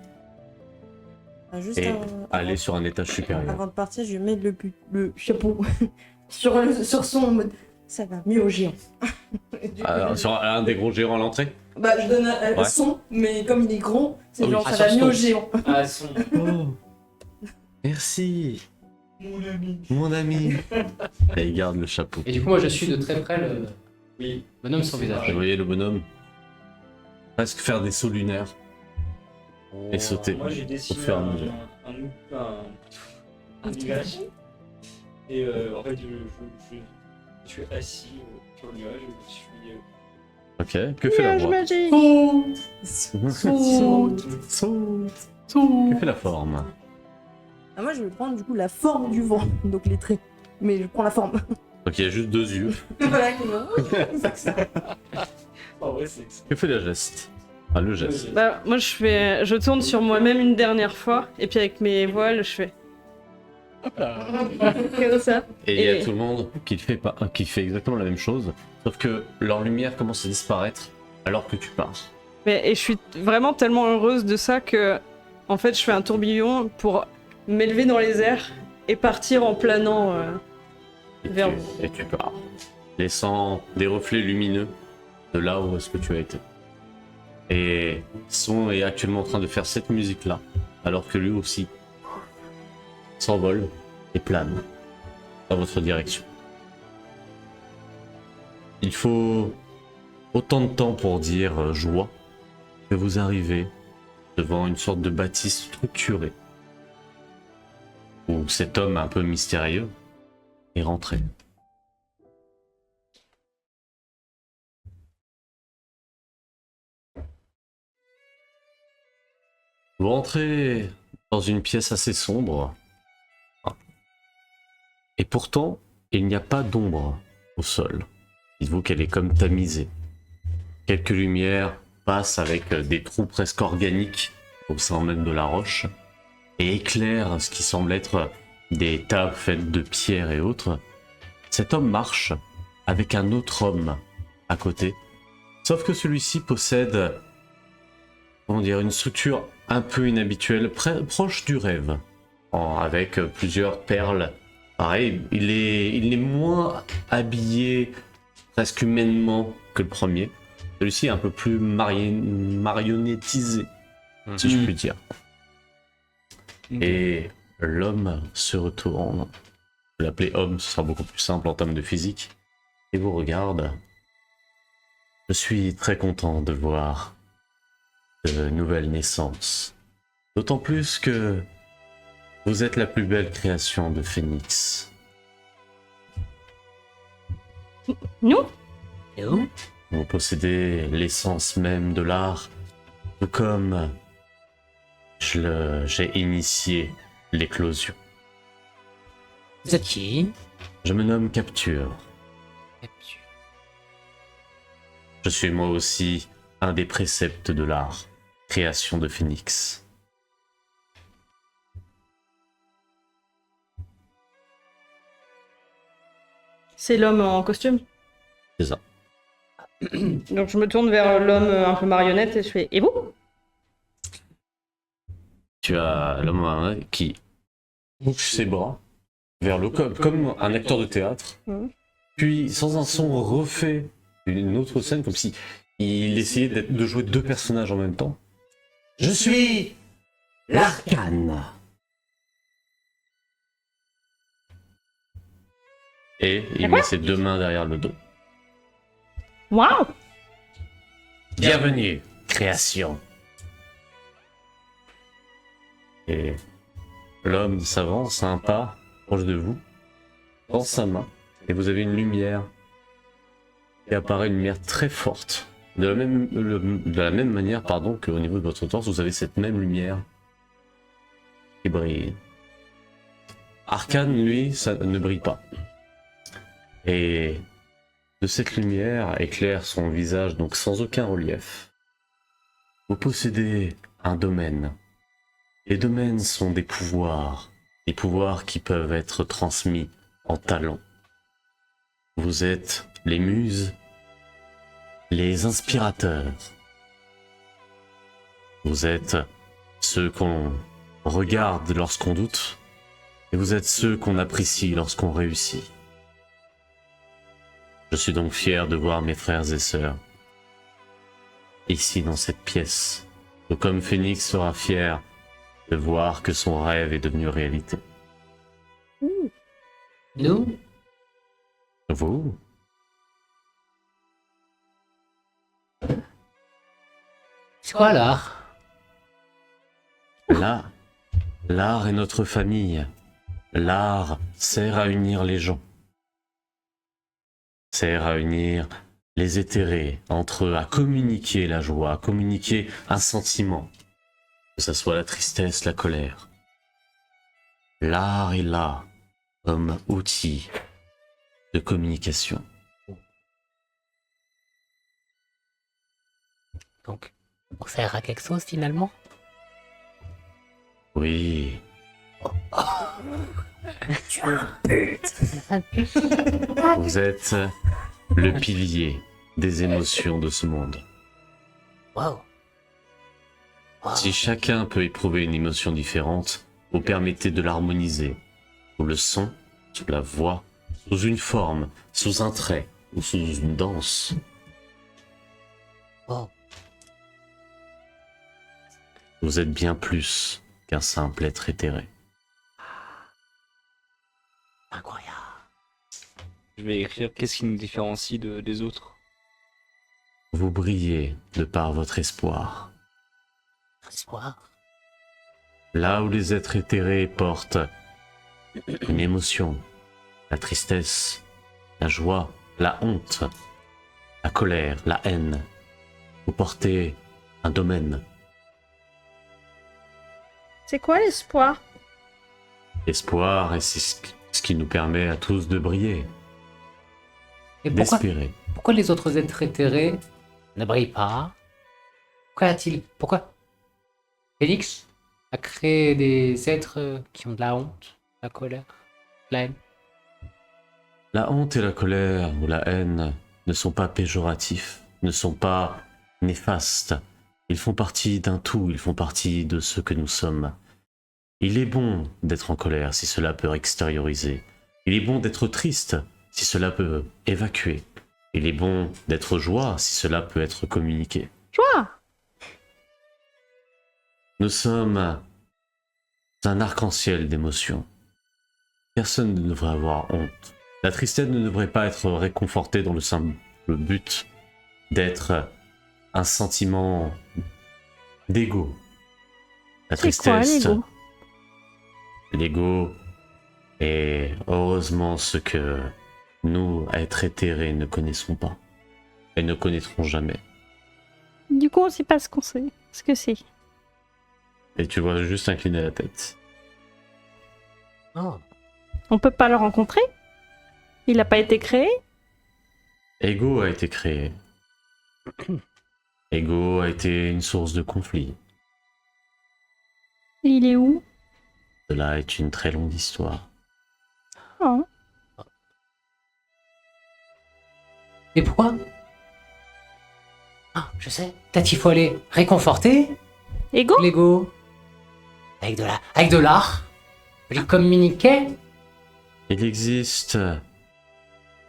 Ah, juste et aller sur un étage supérieur. avant de partir, je mets le chapeau sur son en mode ça va mieux au géant. Du coup, Sur un des gros géants à l'entrée. bah, je donne un Ouais. son, mais comme il est grand, c'est Ah oui. genre Ah, ça va sur mieux au son. géant. Ah, son. Merci, Mon ami. mon ami. Et il garde le chapeau. Et du coup, moi, je suis de très près le Oui. bonhomme sans Vous visage. voyez le bonhomme presque faire des sauts lunaires et sauter. Moi j'ai dessiné Au fur et à mesure. un nuage. Et en fait, je suis assis sur le nuage. Je suis. Ok, que fait la Nuage voix? magique. Que fait la forme? Ah, moi je vais prendre du coup la forme du vent, donc les traits. Mais je prends la forme. Donc il y a juste 2 yeux. Voilà, En vrai, c'est. Que fait la geste? Ah, le geste. Bah, moi, je tourne sur moi-même une dernière fois, et puis avec mes voiles, je fais. Comme ça. Et il y a Et- tout le monde qui fait exactement la même chose, sauf que leur lumière commence à disparaître alors que tu pars. Et je suis vraiment tellement heureuse de ça que, en fait, je fais un tourbillon pour m'élever dans les airs et partir en planant vers vous. Et tu pars, laissant des reflets lumineux de là où est-ce que tu as été. Et Son est actuellement en train de faire cette musique-là, alors que lui aussi s'envole et plane dans votre direction. Il faut autant de temps pour dire joie que vous arrivez devant une sorte de bâtisse structurée où cet homme un peu mystérieux est rentré. Vous rentrez dans une pièce assez sombre. Et pourtant, il n'y a pas d'ombre au sol. Dites-vous qu'elle est comme tamisée. Quelques lumières passent avec des trous presque organiques au sein même de la roche et éclairent ce qui semble être des tables faites de pierre et autres. Cet homme marche avec un autre homme à côté. Sauf que celui-ci possède, comment dire, une structure un peu inhabituelle, proche du rêve, avec plusieurs perles. Pareil, il est moins habillé presque humainement que le premier. Celui-ci est un peu plus marionnettisé, si je puis dire. Et l'homme se retourne. Je vais l'appeler homme, ce sera beaucoup plus simple en termes de physique. Et vous regarde. Je suis très content de voir de nouvelles naissances. D'autant plus que vous êtes la plus belle création de Phénix. Nous? Vous possédez l'essence même de l'art, tout comme j'ai initié l'éclosion. Vous êtes qui? Je me nomme Capture. Je suis moi aussi un des préceptes de l'art, création de Phénix. C'est l'homme en costume. C'est ça. Donc je me tourne vers l'homme un peu marionnette et je fais. Et vous? Tu as l'homme qui bouge ses bras vers le comme un acteur de théâtre, Mhm. puis sans un son refait une autre scène, comme si il essayait de jouer deux personnages en même temps. Je suis l'Arcane. Et il met ses deux mains derrière le dos. Waouh! Bienvenue, création. Et l'homme s'avance un pas proche de vous, dans sa main, et vous avez une lumière qui apparaît, une lumière très forte. De la même manière, pardon, qu'au niveau de votre torse, vous avez cette même lumière qui brille. Arcane, lui, ça ne brille pas. Et de cette lumière éclaire son visage, donc sans aucun relief. Vous possédez un domaine. Les domaines sont des pouvoirs qui peuvent être transmis en talents. Vous êtes les muses, les inspirateurs. Vous êtes ceux qu'on regarde lorsqu'on doute, et vous êtes ceux qu'on apprécie lorsqu'on réussit. Je suis donc fier de voir mes frères et sœurs ici dans cette pièce, tout comme Phoenix sera fier de voir que son rêve est devenu réalité. Nous? Vous? C'est quoi l'art? L'art est notre famille. L'art sert à unir les gens. Sert à unir les éthérés entre eux, à communiquer la joie, à communiquer un sentiment. Que ce soit la tristesse, la colère. L'art est là comme outil de communication. Donc, on sert à quelque chose finalement? Oui, vous êtes le pilier des émotions de ce monde. Wow. Si chacun peut éprouver une émotion différente, vous permettez de l'harmoniser. Sous le son, sous la voix, sous une forme, sous un trait ou sous une danse. Wow. Vous êtes bien plus qu'un simple être éthéré. Incroyable. Je vais écrire qu'est-ce qui nous différencie des autres. Vous brillez de par votre espoir. Espoir. Là où les êtres éthérés portent une émotion, la tristesse, la joie, la honte, la colère, la haine, vous portez un domaine. C'est quoi l'espoir? L'espoir, et c'est ce qui nous permet à tous de briller, Et pourquoi, d'espérer. pourquoi les autres êtres éthérés ne brillent pas? Pourquoi Phoenix a créé des êtres qui ont de la honte, de la colère, de la haine. La honte et la colère ou la haine ne sont pas péjoratifs, ne sont pas néfastes. Ils font partie d'un tout, ils font partie de ce que nous sommes. Il est bon d'être en colère si cela peut extérioriser. Il est bon d'être triste si cela peut évacuer. Il est bon d'être joie si cela peut être communiqué. Joie! Nous sommes un arc-en-ciel d'émotions. Personne ne devrait avoir honte. La tristesse ne devrait pas être réconfortée dans le simple but d'être un sentiment d'ego. La C'est quoi tristesse, l'ego? l'ego est heureusement ce que nous, êtres éthérés, ne connaissons pas et ne connaîtrons jamais. Du coup, on sait pas ce que c'est. Et tu vois juste incliner la tête. Oh. On peut pas le rencontrer? Il a pas été créé? Ego a été créé. Ego a été une source de conflit. Il est où? Cela est une très longue histoire. Oh. Et pourquoi? Ah, je sais. Peut-être il faut aller réconforter Ego? l'ego. Avec de l'art. Lui communiquer. Il existe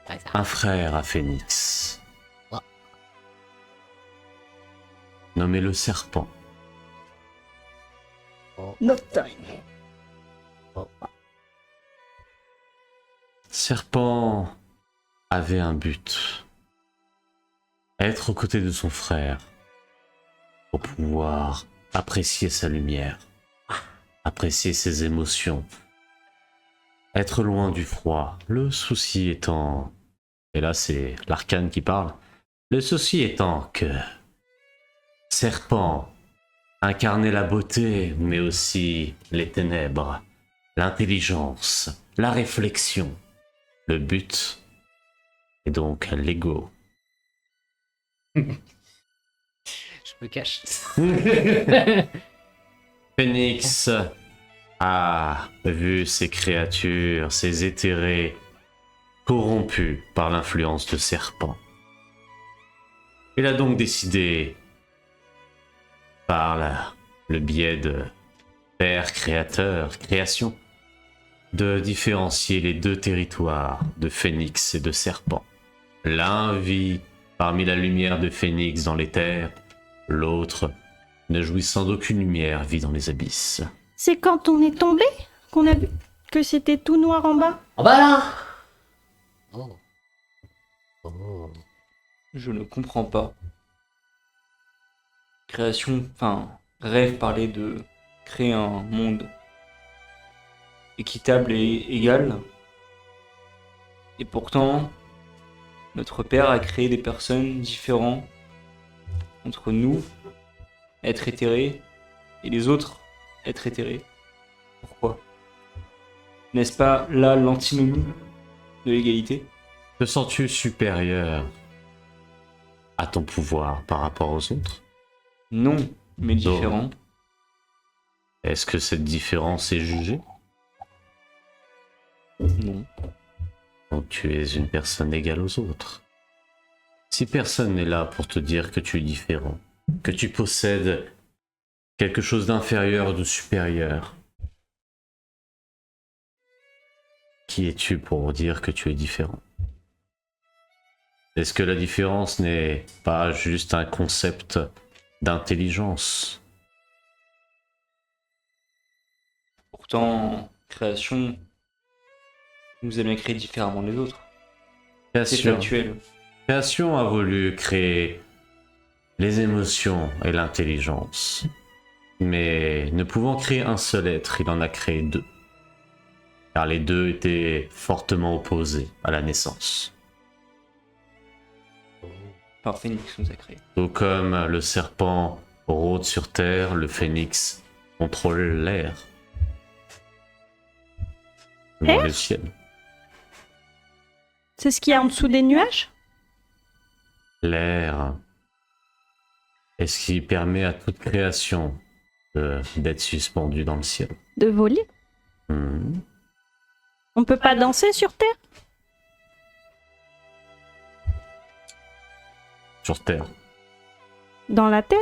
Par exemple. un frère à Phoenix. nommé le serpent. No time. Serpent avait un but. Être aux côtés de son frère pour pouvoir apprécier sa lumière, apprécier ses émotions, être loin du froid. Le souci étant, et là c'est l'arcane qui parle, le souci étant que Serpent incarnait la beauté, mais aussi les ténèbres, l'intelligence, la réflexion. Le but est donc l'ego. Je me cache. Phénix a vu ces créatures, ces éthérés, corrompus par l'influence de Serpent. Il a donc décidé, par le biais de Père Créateur, création, de différencier les deux territoires de Phénix et de Serpent. L'un vit parmi la lumière de Phénix dans les terres, l'autre, ne jouissant d'aucune lumière, vit dans les abysses. C'est quand on est tombé qu'on a vu que c'était tout noir en bas. En bas là. Oh. Oh. Je ne comprends pas. Création, rêve parlait de créer un monde équitable et égal. Et pourtant, notre père a créé des personnes différentes entre nous, être éthérés, et les autres, être éthérés. Pourquoi? N'est-ce pas là l'antinomie de l'égalité? Te sens-tu supérieur à ton pouvoir par rapport aux autres? Non, mais différent. Est-ce que cette différence est jugée? Non. Donc tu es une personne égale aux autres. Si personne n'est là pour te dire que tu es différent, que tu possèdes quelque chose d'inférieur ou de supérieur, qui es-tu pour dire que tu es différent? Est-ce que la différence n'est pas juste un concept d'intelligence? Pourtant, création nous a bien créé différemment des autres. C'est Création. factuel. Création a voulu créer les émotions et l'intelligence. Mais ne pouvant créer un seul être, il en a créé deux. Car les deux étaient fortement opposés à la naissance. Par Phénix nous a créé. Tout comme le serpent rôde sur terre, le phénix contrôle l'air. Dans le ciel. C'est ce qu'il y a en dessous des nuages? L'air est ce qui permet à toute création d'être suspendue dans le ciel. De voler? Mhm. On peut pas danser sur Terre? Sur terre. Dans la Terre?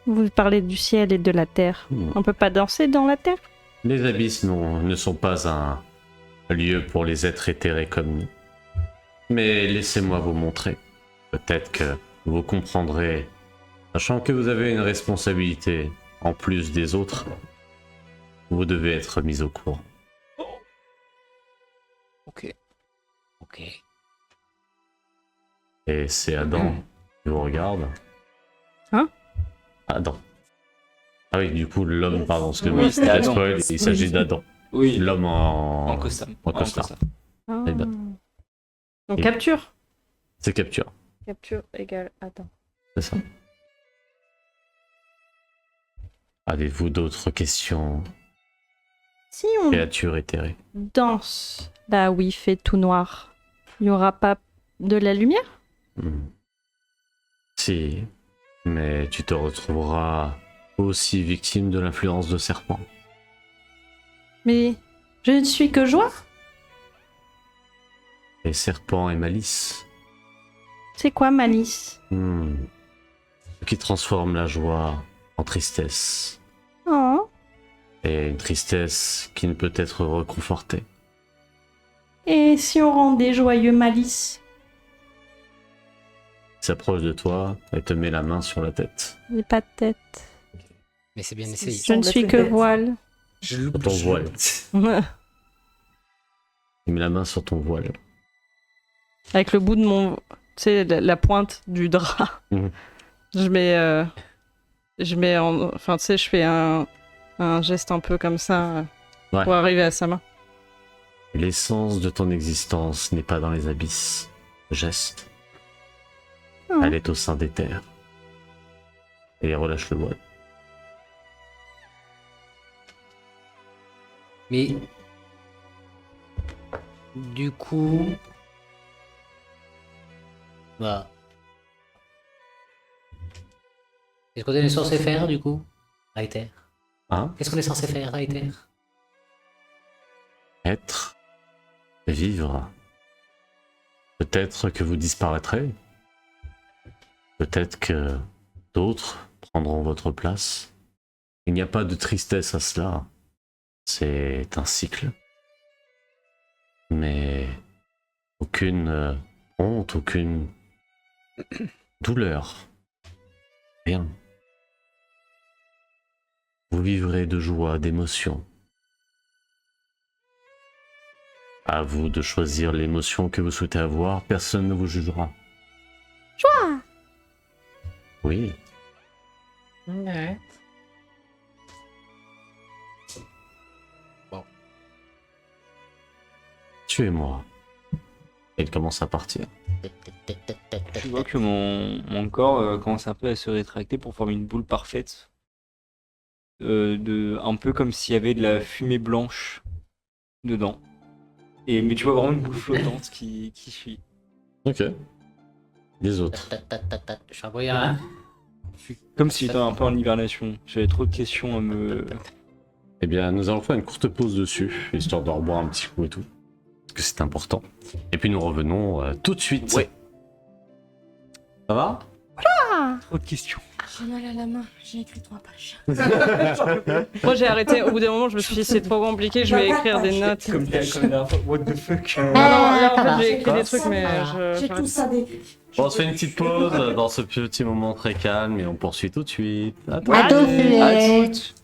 Vous parlez du ciel et de la Terre. Mhm. On peut pas danser dans la Terre? Les abysses ne sont pas un lieu pour les êtres éthérés comme nous. Mais laissez-moi vous montrer. Peut-être que vous comprendrez, sachant que vous avez une responsabilité en plus des autres, vous devez être mis au courant. Ok. Ok. Et c'est Adam qui vous regarde. Hein? Adam. Ah oui, du coup, l'homme, pardon, excuse-moi, Oui, c'était Adam. spoil, il s'agit d'Adam. Oui, L'homme en costard. en costard. Ah. Eh ben. Donc Et- capture. C'est capture, Capture égale. Attends. c'est ça. Avez-vous d'autres questions? Si on Créature éthérée. danse là où il fait tout noir, il y aura pas de la lumière? Hmm. Si, mais tu te retrouveras aussi victime de l'influence de serpent. Mais je ne suis que joie. Et serpent et malice. C'est quoi malice? Ce qui transforme la joie en tristesse. Oh. Et une tristesse qui ne peut être reconfortée. Et si on rendait joyeux malice? s'approche de toi et te met la main sur la tête. J'ai pas de tête. Mais c'est bien essayé. Je ne Semble suis être que une tête. voile. Je loupe Ton voile. Il met la main sur ton voile. Avec le bout de mon... Tu sais, la pointe du drap. Mhm. Je mets en... Enfin, tu sais, je fais un geste un peu comme ça Ouais. pour arriver à sa main. L'essence de ton existence n'est pas dans les abysses. Geste. Oh. Elle est au sein des terres. Et relâche le voile. Mais du coup, bah, qu'est-ce qu'on est censé faire du coup, Aether? Hein? Qu'est-ce qu'on est censé faire, Aether? Être. Vivre. Peut-être que vous disparaîtrez. Peut-être que d'autres prendront votre place. Il n'y a pas de tristesse à cela. C'est un cycle. Mais aucune honte, aucune douleur. Rien. Vous vivrez de joie, d'émotion. À vous de choisir l'émotion que vous souhaitez avoir, personne ne vous jugera. Joie. Oui. Ouais. Tuez-moi. Et il commence à partir. Je vois que mon corps commence un peu à se rétracter pour former une boule parfaite. Un peu comme s'il y avait de la fumée blanche dedans. Mais tu vois vraiment une boule flottante qui fuit. Ok. Les autres. Je suis un voyage. Comme si j'étais un peu en hibernation. J'avais trop de questions à me... Eh bien, nous allons faire une courte pause dessus, histoire de reboire un petit coup et tout. Parce que c'est important. Et puis nous revenons tout de suite. Ouais. Ça va? Trop de questions. J'ai mal à la main, j'ai écrit 3 pages. Moi, j'ai arrêté. Au bout d'un moment, je me suis dit, c'est trop compliqué, je vais écrire des notes. Comme la dernière fois. What the fuck? Non, non, là, en ça fait, va. j'ai écrit des trucs, mais J'ai tout ça d'écrit. Bon, on se fait une petite pause dans ce petit moment très calme et on poursuit tout de suite. À tout. À tout de Allez, suite. à toutes.